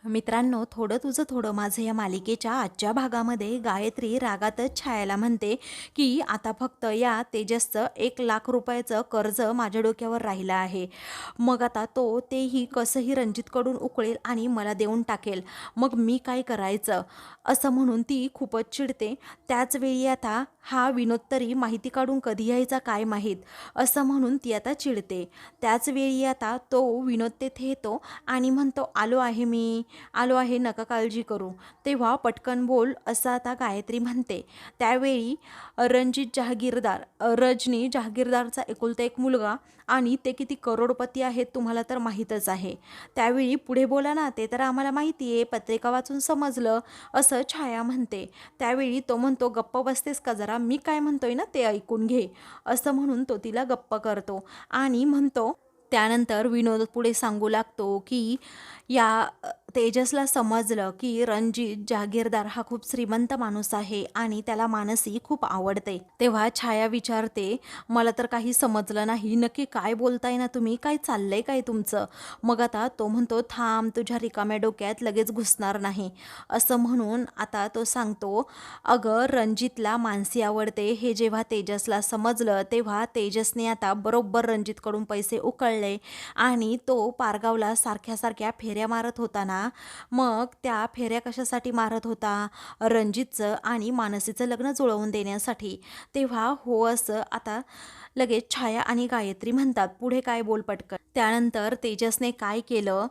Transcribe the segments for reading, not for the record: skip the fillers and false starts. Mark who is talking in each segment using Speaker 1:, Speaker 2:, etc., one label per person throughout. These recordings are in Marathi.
Speaker 1: मित्रांनो, थोडं तुझं थोडं माझं या मालिकेच्या आजच्या भागामध्ये गायत्री रागातच छायाला म्हणते की आता फक्त या तेजसचं 1,00,000 रुपयाचं कर्ज माझ्या डोक्यावर राहिलं आहे. मग आता तो तेही कसंही रणजितकडून उकळेल आणि मला देऊन टाकेल. मग मी काय करायचं? असं म्हणून ती खूपच चिडते. त्याचवेळी आता हा विनोद तरी माहिती काढून कधी यायचा काय माहीत, असं म्हणून ती आता चिडते. त्याचवेळी आता तो विनोद तेथे येतो आणि म्हणतो, आलो आहे मी, आलो आहे, नका काळजी करू. तेव्हा पटकन बोल, असं आता गायत्री म्हणते. त्यावेळी रजनी जहागीरदारचा एकुलता एक मुलगा आणि ते किती करोडपती आहेत तुम्हाला तर माहीतच आहे. त्यावेळी पुढे बोला ना, ते तर आम्हाला माहिती आहे, पत्रिका वाचून समजलं, असं छाया म्हणते. त्यावेळी तो म्हणतो, गप्प बसतेस का जरा, मी काय म्हणतोय ना ते ऐकून घे, असं म्हणून तो तिला गप्प करतो आणि म्हणतो. त्यानंतर विनोद पुढे सांगू लागतो की या तेजसला समजलं की रणजित जहागीरदार हा खूप श्रीमंत माणूस आहे आणि त्याला मानसी खूप आवडते. तेव्हा छाया विचारते, मला तर काही समजलं नाही, नक्की काय बोलताय ना तुम्ही, काय चाललंय काय तुमचं? मग आता तो म्हणतो, थांब, तुझ्या रिकाम्या डोक्यात लगेच घुसणार नाही, असं म्हणून आता तो सांगतो. अगं, रणजितला मानसी आवडते हे जेव्हा तेजसला समजलं तेव्हा तेजसने आता बरोबर रणजितकडून पैसे उकळले आणि तो पारगावला सारख्या सारख्या फेऱ्या मारत होता ना. मग त्या फेऱ्या कशासाठी मारत होता? रणजितचं आणि मानसीचं लग्न जुळवून देण्यासाठी. तेव्हा हो, असं आता लगेच छाया आणि गायत्री म्हणतात. पुढे काय बोल पटकन. त्यानंतर तेजसने काय केलं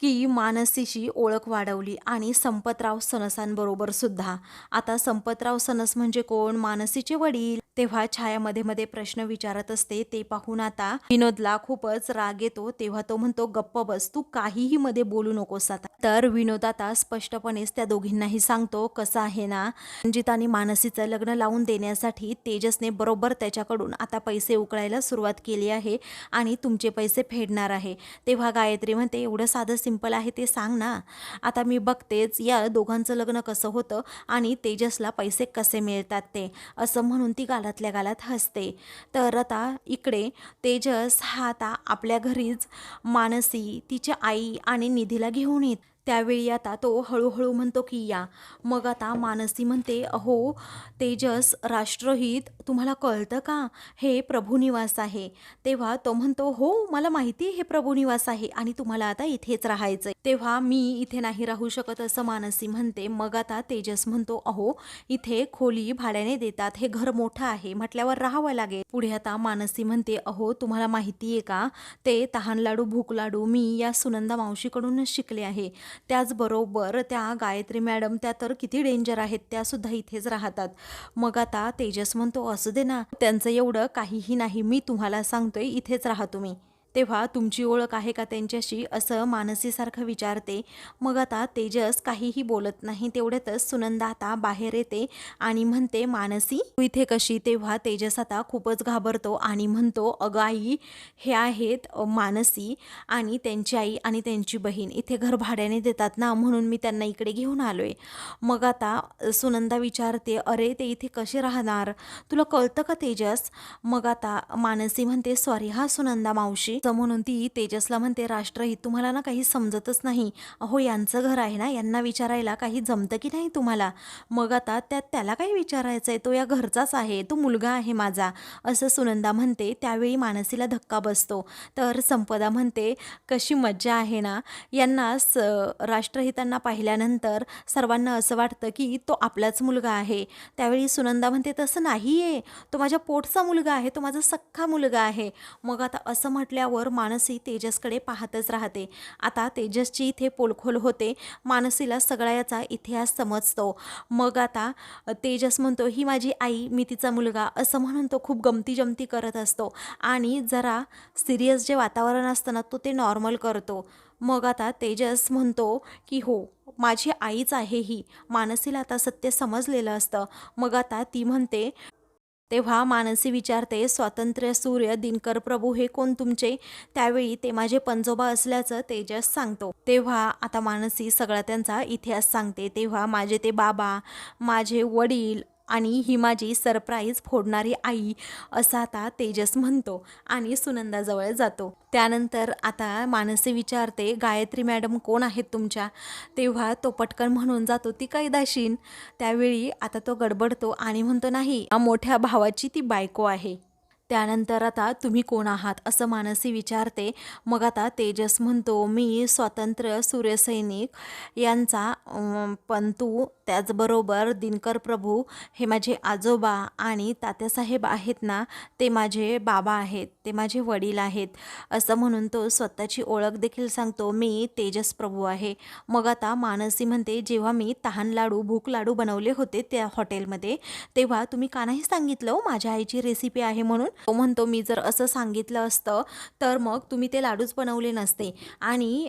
Speaker 1: की मानसीशी ओळख वाढवली आणि संपतराव सणसांबरोबर सुद्धा. आता संपतराव सणस म्हणजे कोण? मानसीचे वडील. तेव्हा छाया मध्ये मध्ये प्रश्न विचारत असते. ते पाहून आता विनोदला खूपच राग येतो. तेव्हा तो म्हणतो, गप्प बस, तू काहीही मध्ये बोलू नकोस आता. तर विनोद आता स्पष्टपणेच त्या दोघींनाही सांगतो, कसं आहे ना, रणजित आणि मानसीचं लग्न लावून देण्यासाठी तेजसने बरोबर त्याच्याकडून आता पैसे उकळायला सुरुवात केली आहे आणि तुमचे पैसे फेडणार आहे. तेव्हा गायत्री म्हणते, एवढं साधं सिंपल आहे ते सांग ना. आता मी बघतेच या दोघांचं लग्न कसं होतं आणि तेजसला पैसे कसे मिळतात ते, असं म्हणून ती गालातल्या गालात हसते. तर आता इकडे तेजस हा आता आपल्या घरीच मानसी, तिची आई आणि निधीला घेऊन येत. त्यावेळी आता तो हळूहळू म्हणतो की या. मग आता मानसी म्हणते, अहो तेजस, राष्ट्रहित तुम्हाला कळतं का? हे प्रभुनिवास आहे. तेव्हा तो म्हणतो, हो मला माहिती आहे हे प्रभुनिवास आहे आणि तुम्हाला आता इथेच राहायचंय. तेव्हा मी इथे नाही राहू शकत, असं मानसी म्हणते. मग आता तेजस म्हणतो, अहो इथे खोली भाड्याने देतात, हे घर मोठं आहे म्हटल्यावर राहावं लागेल. पुढे आता मानसी म्हणते, अहो तुम्हाला माहिती आहे का, ते तहान लाडू भूक लाडू मी या सुनंदा मावशीकडूनच शिकले आहे. त्याचबरोबर त्या गायत्री मॅडम, त्या तर किती डेंजर आहेत, त्या सुद्धा इथेच राहतात. मग आता तेजस म्हणतो, असू दे ना, त्यांचं एवढं काहीही नाही, मी तुम्हाला सांगतोय इथेच राहा तुम्ही. तेव्हा तुमची ओळख आहे का त्यांच्याशी, असं मानसीसारखं विचारते. मग आता तेजस काहीही बोलत नाही. तेवढ्यातच सुनंदा आता बाहेर येते आणि म्हणते, मानसी तू इथे कशी? तेव्हा तेजस आता खूपच घाबरतो आणि म्हणतो, अगं आई, हे आहेत मानसी आणि त्यांची आई आणि त्यांची बहीण इथे घर भाड्याने देतात ना, म्हणून मी त्यांना इकडे घेऊन आलोय. मग आता सुनंदा विचारते, अरे ते इथे कसे राहणार, तुला कळतं का तेजस? मग आता मानसी म्हणते, सॉरी हा सुनंदा मावशी, असं म्हणून ती तेजसला म्हणते, राष्ट्रहित तुम्हाला ना काही समजतच नाही. अहो यांचं घर आहे ना, यांना विचारायला काही जमतं की नाही तुम्हाला? मग आता त्याला काही विचारायचंय, तो या घरचाच आहे, तो मुलगा आहे माझा, असं सुनंदा म्हणते. त्यावेळी मानसीला धक्का बसतो. तर संपदा म्हणते, कशी मज्जा आहे ना, यांना राष्ट्रहितांना पाहिल्यानंतर सर्वांना असं वाटतं की तो आपलाच मुलगा आहे. त्यावेळी सुनंदा म्हणते, तसं नाही आहे, तो माझ्या पोटचा मुलगा आहे, तो माझा सख्खा मुलगा आहे. मग आता असं म्हटल्यावर मानसी तेजसकडे पाहतच राहते. आता तेजसची इथे पोलखोल होते. मानसीला सगळा याचा इतिहास समजतो. मग आता तेजस म्हणतो, ही माझी आई, मी तिचा मुलगा, असं म्हणून तो खूप गमती जमती करत असतो आणि जरा सिरियस जे वातावरण असतं ना, तो ते नॉर्मल करतो. मग आता तेजस म्हणतो की हो, माझी आईच आहे ही. मानसीला आता सत्य समजलेलं असतं. मग आता ती म्हणते. तेव्हा मानसी विचारते, स्वातंत्र्य सूर्य दिनकर प्रभू हे कोण तुमचे? त्यावेळी ते माझे पंजोबा असल्याचं तेजस सांगतो. तेव्हा आता मानसी सगळा त्यांचा इतिहास सांगते. तेव्हा माझे ते बाबा, माझे वडील आणि ही माझी सरप्राईज फोडणारी आई असं आता तेजस म्हणतो आणि सुनंदाजवळ जातो. त्यानंतर आता मानसी विचारते, गायत्री मॅडम कोण आहेत तुमच्या? तेव्हा तो पटकन म्हणून जातो, ती कैदाशीन. त्यावेळी आता तो गडबडतो आणि म्हणतो, नाही, मोठ्या भावाची ती बायको आहे. त्यानंतर आता तुम्ही कोण आहात असं मानसी विचारते. मग आता तेजस म्हणतो, मी स्वातंत्र्य सूर्यसैनिक यांचा पंतू, त्याचबरोबर दिनकर प्रभू हे माझे आजोबा आणि तात्यासाहेब आहेत ना, ते माझे बाबा आहेत, ते माझे वडील आहेत असं म्हणून तो स्वतःची ओळख देखील सांगतो, मी तेजस प्रभू आहे. मग आता मानसी म्हणते, जेव्हा मी तहान लाडू भूक लाडू बनवले होते त्या हॉटेलमध्ये, तेव्हा तुम्ही का नाही सांगितलं हो माझ्या आईची रेसिपी आहे म्हणून? तो म्हणतो, मी जर असं सांगितलं असतं तर मग तुम्ही ते लाडूच बनवले नसते. आणि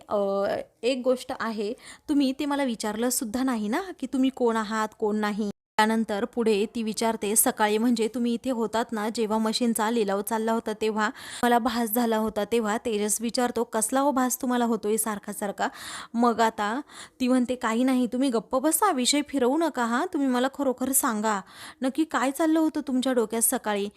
Speaker 1: एक गोष्ट आहे, तुम्ही ते मला विचारलं सुद्धा नाही ना की तुम्ही कोण आहात कोण नाही. त्यानंतर पुढे ती विचारते, सकाळी म्हणजे तुम्ही इथे होतात ना, जेव्हा मशीनचा लिलाव चालला होता तेव्हा मला भास झाला होता. तेव्हा तेजस विचारतो, कसला हो भास तुम्हाला होतोय सारखा सारखा? मग आता ती म्हणते, काही नाही, तुम्ही गप्प बसा, विषय फिरवू नका. हां, तुम्ही मला खरोखर सांगा, नक्की काय चाललं होतं तुमच्या डोक्यात सकाळी?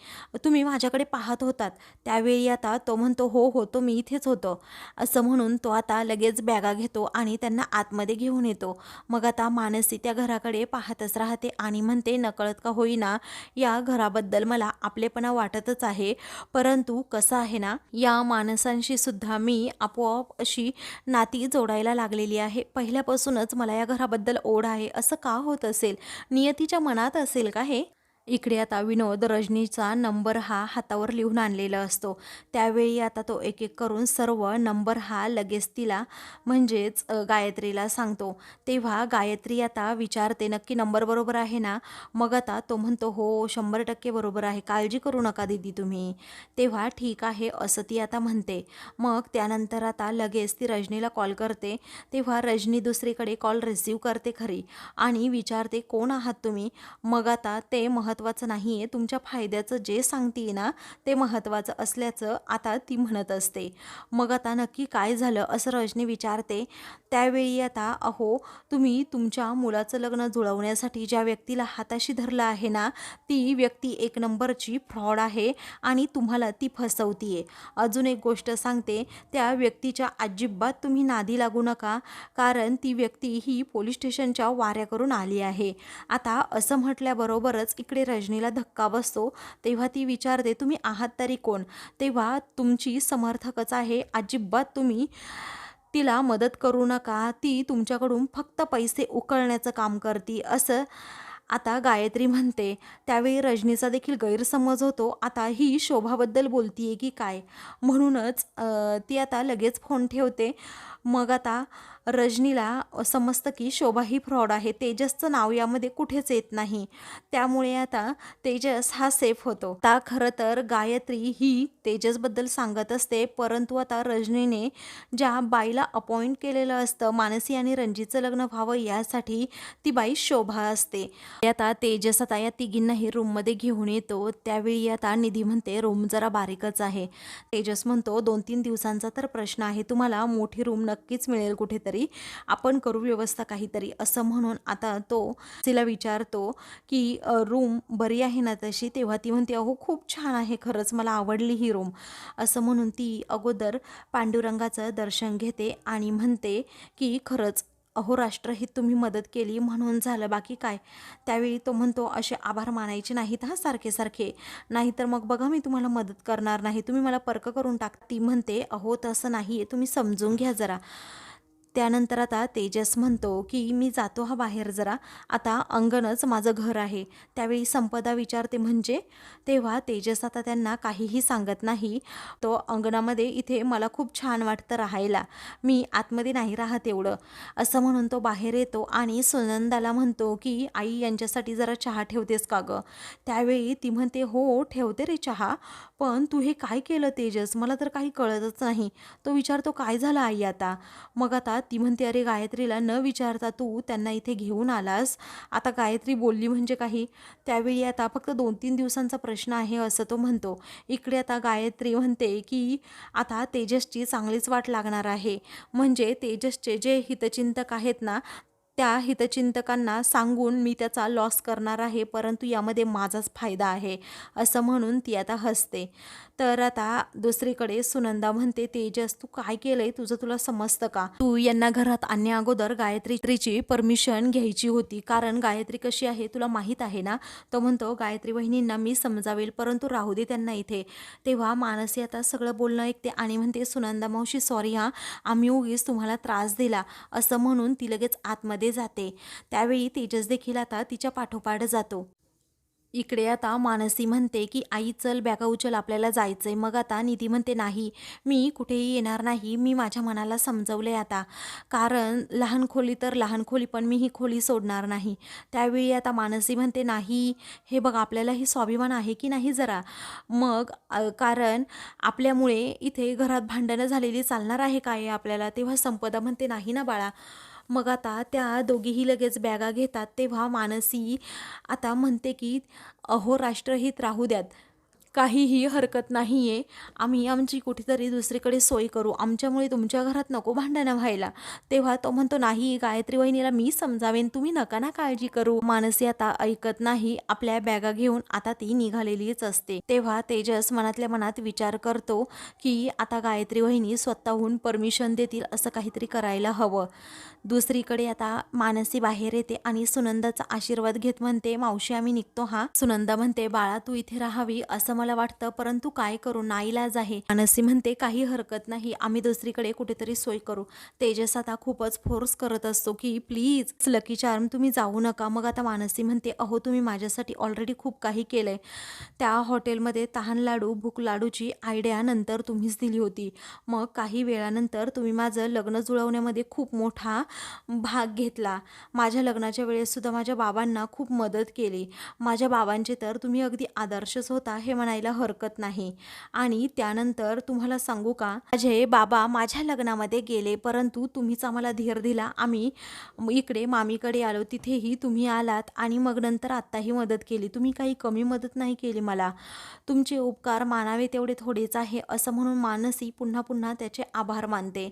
Speaker 1: तुम्ही माझ्याकडे पाहत होतात त्यावेळी. आता तो म्हणतो, हो हो, तो मी इथेच होतो असं म्हणून तो आता लगेच बॅगा घेतो आणि त्यांना आतमध्ये घेऊन येतो. मग आता मानसी त्या घराकडे पाहतच राहते आणि म्हणते, नकळत का होईना या घराबद्दल मला आपलेपणा वाटतच आहे, परंतु कसं आहे ना, या माणसांशी सुद्धा मी आपोआप अशी नाती जोडायला लागलेली आहे. पहिल्यापासूनच मला या घराबद्दल ओढ आहे. असं का होत असेल? नियतीच्या मनात असेल का हे? इकडे आता विनोद रजनीचा नंबर हा हातावर लिहून आणलेला असतो. त्यावेळी आता तो एक एक करून सर्व नंबर हा लगेच तिला म्हणजेच गायत्रीला सांगतो. तेव्हा गायत्री आता विचारते, नक्की नंबर बरोबर आहे ना? मग आता तो म्हणतो, हो 100% बरोबर आहे, काळजी करू नका दीदी तुम्ही. तेव्हा ठीक आहे असं ती आता म्हणते. मग त्यानंतर आता लगेच ती रजनीला कॉल करते. तेव्हा रजनी दुसरीकडे कॉल रिसीव करते खरी आणि विचारते, कोण आहात तुम्ही? मग आता ते महत्त्वाचं नाही आहे, तुमच्या फायद्याचं जे सांगते ना ते महत्त्वाचं असल्याचं आता ती म्हणत असते. मग आता नक्की काय झालं असं रजनी विचारते. त्यावेळी आता, अहो तुम्ही तुमच्या मुलाचं लग्न जुळवण्यासाठी ज्या व्यक्तीला हाताशी धरलं आहे ना, ती व्यक्ती एक नंबरची फ्रॉड आहे आणि तुम्हाला ती फसवतीये. अजून एक गोष्ट सांगते, त्या व्यक्तीच्या अजिबात तुम्ही नादी लागू नका, कारण ती व्यक्ती ही पोलीस स्टेशनच्या वाऱ्या करून आली आहे. आता असं म्हटल्याबरोबरच इकडे रजनीला धक्का बसतो. तेव्हा ती विचारते, तुम्ही आहात तरी कोण? तेव्हा तुमची समर्थकच आहे, अजिबात तुम्ही तिला मदत करू नका, ती तुमच्याकडून फक्त पैसे उकळण्याचं काम करते असं आता गायत्री म्हणते. त्यावेळी रजनीचा देखील गैरसमज होतो, आता ही शोभाबद्दल बोलतीये की काय, म्हणूनच ती आता लगेच फोन ठेवते. मग आता रजनीला समजतं की शोभा ही फ्रॉड आहे, तेजसचं नाव यामध्ये कुठेच येत नाही, त्यामुळे आता तेजस हा सेफ होतो. आता खरं तर गायत्री ही तेजसबद्दल सांगत असते, परंतु आता रजनीने ज्या बाईला अपॉइंट केलेलं असतं मानसी आणि रणजितचं लग्न व्हावं यासाठी, ती बाई शोभा असते. आता तेजस आता या तिघींनाही रूममध्ये घेऊन येतो. त्यावेळी आता निधी म्हणते, रूम जरा बारीकच आहे. तेजस म्हणतो, 2-3 दिवसांचा तर प्रश्न आहे, तुम्हाला मोठी रूम नक्कीच मिळेल कुठेतरी, आपण करू व्यवस्था काहीतरी असं म्हणून आता तो तिला विचारतो की रूम बरी आहे ना तशी? तेव्हा ती म्हणते, अहो खूप छान आहे, खरंच मला आवडली ही रूम असं म्हणून ती अगोदर पांडुरंगाचं दर्शन घेते आणि म्हणते की खरंच अहोराष्ट्रहित तुम्ही मदत केली म्हणून झालं, बाकी काय. त्यावेळी तो म्हणतो, असे आभार मानायचे नाहीत हा सारखे सारखे, नाहीतर मग बघा मी तुम्हाला मदत करणार नाही, तुम्ही मला पर्क करून टाक. ती म्हणते, अहो तसं नाही आहे, तुम्ही समजून घ्या जरा. त्यानंतर आता तेजस म्हणतो की मी जातो हा बाहेर जरा, आता अंगणच माझं घर आहे. त्यावेळी संपदा विचारते, म्हणजे? तेव्हा तेजस आता त्यांना काहीही सांगत नाही. तो अंगणामध्ये इथे मला खूप छान वाटतं राहायला, मी आतमध्ये नाही राहत एवढं असं म्हणून तो बाहेर येतो आणि सुनंदाला म्हणतो की आई यांच्यासाठी जरा चहा ठेवतेस का गं? त्यावेळी ती म्हणते, हो ठेवते रे चहा, पण तू हे काय केलं तेजस, मला तर काही कळतच नाही. तो विचारतो, काय झालं आई आता? मग आता ती म्हणते, अरे गायत्रीला न विचारता तू त्यांना इथे घेऊन आलास, आता गायत्री बोलली म्हणजे काही? त्यावेळी आता फक्त 2-3 दिवसांचा प्रश्न आहे असं तो म्हणतो. इकडे आता गायत्री म्हणते की आता तेजसची चांगलीच वाट लागणार आहे, म्हणजे तेजसचे जे हितचिंतक आहेत ना त्या हितचिंतकांना सांगून मी त्याचा लॉस करणार आहे, परंतु यामध्ये माझाच फायदा आहे असं म्हणून ती आता हसते. तर आता दुसरीकडे सुनंदा म्हणते, तेजस तू काय केलंय, तुझं तुला समजतं का? तू यांना घरात आणण्या अगोदर गायत्रीची परमिशन घ्यायची होती, कारण गायत्री कशी आहे तुला माहीत आहे ना. तो म्हणतो, गायत्री वहिनींना मी समजावेल, परंतु राहू दे त्यांना इथे. तेव्हा मानसी आता सगळं बोलणं ऐकते आणि म्हणते, सुनंदा मावशी सॉरी हां, आम्ही उगीच तुम्हाला त्रास दिला असं म्हणून ती लगेच आतमध्ये जाते. त्यावेळी तेजस देखील आता तिच्या पाठोपाठ जातो. इकडे आता मानसी म्हणते की आई चल बॅगा उचल, आपल्याला जायचंय. मग आता निधी म्हणते, नाही मी कुठेही येणार नाही, मी माझ्या मनाला समजवले आता, कारण लहान खोली तर लहान खोली, पण मी ही खोली सोडणार नाही. त्यावेळी आता मानसी म्हणते, नाही हे बघ आपल्यालाही स्वाभिमान आहे की नाही जरा, मग कारण आपल्यामुळे इथे घरात भांडणं झालेली चालणार आहे काय आपल्याला. तेव्हा संपदा म्हणते, नाही ना बाळा. मग आता त्या दोघीही लगेच बॅगा घेतात. तेव्हा मानसी आता म्हणते की अहोराष्ट्रहित राहू द्यात, काहीही हरकत नाही आहे, आम्ही आमची कुठेतरी दुसरीकडे सोय करू, आमच्यामुळे तुमच्या घरात नको भांडणं व्हायला. तेव्हा तो म्हणतो, नाही गायत्री वहिनीला मी समजावेन, तुम्ही नका ना काळजी करू. मानसी आता ऐकत नाही, आपल्या बॅगा घेऊन आता ती निघालेलीच असते. तेव्हा तेजस मनातल्या मनात विचार करतो की आता गायत्री वहिनी स्वतःहून परमिशन देतील असं काहीतरी करायला हवं. दुसरीकडे आता मानसी बाहेर येते आणि सुनंदाचा आशीर्वाद घेत म्हणते, मावशी आम्ही निघतो हा. सुनंदा म्हणते, बाळा तू इथे राहावी असं मला वाटतं, परंतु काय करू, नाईलाज आहे. मानसी म्हणते, काही हरकत नाही, आम्ही दुसरीकडे कुठेतरी सोय करू. तेजस आता खूपच फोर्स करत असतो की प्लीज लकी चार्म तुम्ही जाऊ नका. मग आता मानसी म्हणते, अहो तुम्ही माझ्यासाठी ऑलरेडी खूप काही केलंय, त्या हॉटेलमध्ये तहान लाडू भूक लाडूची आयडिया नंतर तुम्हीच दिली होती, मग काही वेळानंतर तुम्ही माझं लग्न जुळवण्यामध्ये खूप मोठा भाग घेतला. माझ्या लग्नाच्या वेळेससुद्धा माझ्या बाबांना खूप मदत केली. माझ्या बाबांचे तर तुम्ही अगदी आदर्शच होता हे म्हणायला हरकत नाही. आणि त्यानंतर तुम्हाला सांगू का, माझे बाबा माझ्या लग्नामध्ये गेले, परंतु तुम्हीच आम्हाला धीर दिला. आम्ही इकडे मामीकडे आलो, तिथेही तुम्ही आलात आणि मग नंतर आत्ताही मदत केली. तुम्ही काही कमी मदत नाही केली मला. तुमचे उपकार मानावे तेवढे थोडेच आहे असं म्हणून मानसी पुन्हा पुन्हा त्याचे आभार मानते.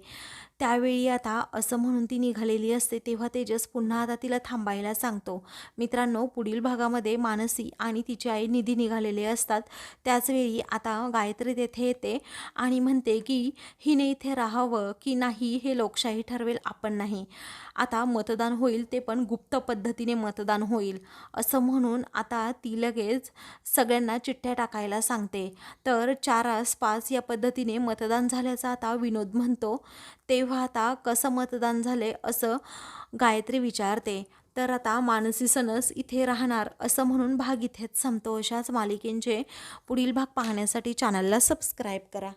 Speaker 1: त्यावेळी आता असं म्हणून ती निघालेली असते. तेव्हा तेजस पुन्हा आता तिला थांबायला सांगतो. मित्रांनो, पुढील भागामध्ये मानसी आणि तिची आई निधी निघालेले असतात. त्याचवेळी आता गायत्री तेथे येते आणि म्हणते की हिने इथे राहावं की नाही हे लोकशाही ठरवेल, आपण नाही. आता मतदान होईल, ते पण गुप्त पद्धतीने मतदान होईल असं म्हणून आता ती लगेच सगळ्यांना चिठ्ठ्या टाकायला सांगते. तर 4:05 या पद्धतीने मतदान झाल्याचा आता विनोद म्हणतो. तेव्हा आता कसं मतदान झाले असं गायत्री विचारते. तर आता मानसी सनस इथे राहणार असं म्हणून भाग इथेच संपतो. अशाच मालिकेंचे पुढील भाग पाहण्यासाठी चॅनलला सबस्क्राईब करा.